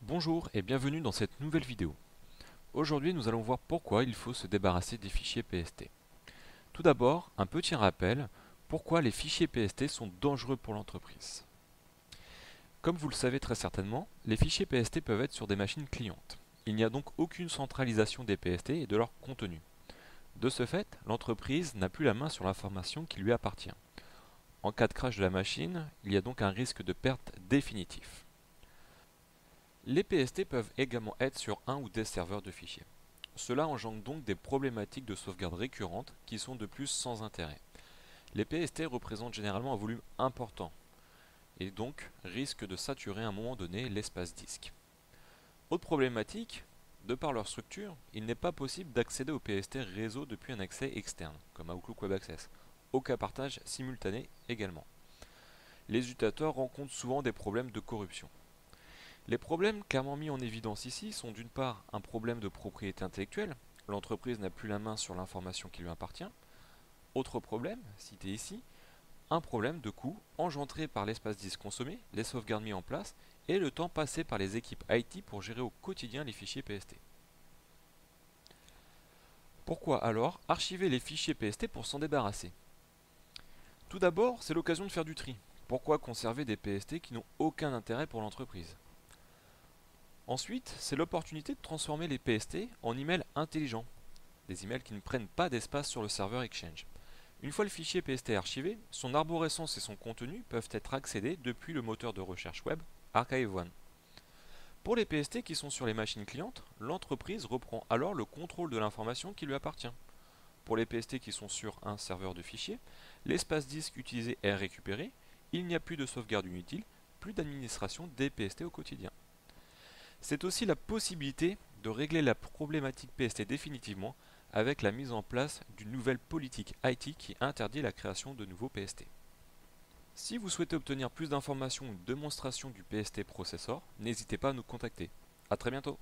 Bonjour et bienvenue dans cette nouvelle vidéo. Aujourd'hui nous allons voir pourquoi il faut se débarrasser des fichiers PST. Tout d'abord, un petit rappel, pourquoi les fichiers PST sont dangereux pour l'entreprise. Comme vous le savez très certainement, les fichiers PST peuvent être sur des machines clientes. Il n'y a donc aucune centralisation des PST et de leur contenu. De ce fait, l'entreprise n'a plus la main sur l'information qui lui appartient. En cas de crash de la machine, il y a donc un risque de perte définitif. Les PST peuvent également être sur un ou des serveurs de fichiers. Cela engendre donc des problématiques de sauvegarde récurrentes qui sont de plus sans intérêt. Les PST représentent généralement un volume important et donc risquent de saturer à un moment donné l'espace disque. Autre problématique, de par leur structure, il n'est pas possible d'accéder au PST réseau depuis un accès externe, comme Outlook Web Access. Aucun partage simultané également. Les utilisateurs rencontrent souvent des problèmes de corruption. Les problèmes clairement mis en évidence ici sont d'une part un problème de propriété intellectuelle, l'entreprise n'a plus la main sur l'information qui lui appartient. Autre problème, cité ici, un problème de coût engendré par l'espace disque consommé, les sauvegardes mis en place et le temps passé par les équipes IT pour gérer au quotidien les fichiers PST. Pourquoi alors archiver les fichiers PST pour s'en débarrasser? Tout d'abord, c'est l'occasion de faire du tri. Pourquoi conserver des PST qui n'ont aucun intérêt pour l'entreprise? Ensuite, c'est l'opportunité de transformer les PST en emails intelligents, des emails qui ne prennent pas d'espace sur le serveur Exchange. Une fois le fichier PST archivé, son arborescence et son contenu peuvent être accédés depuis le moteur de recherche web ArchiveOne. Pour les PST qui sont sur les machines clientes, l'entreprise reprend alors le contrôle de l'information qui lui appartient. Pour les PST qui sont sur un serveur de fichiers, l'espace disque utilisé est récupéré, il n'y a plus de sauvegarde inutile, plus d'administration des PST au quotidien. C'est aussi la possibilité de régler la problématique PST définitivement avec la mise en place d'une nouvelle politique IT qui interdit la création de nouveaux PST. Si vous souhaitez obtenir plus d'informations ou une démonstration du PST Processor, n'hésitez pas à nous contacter. A très bientôt.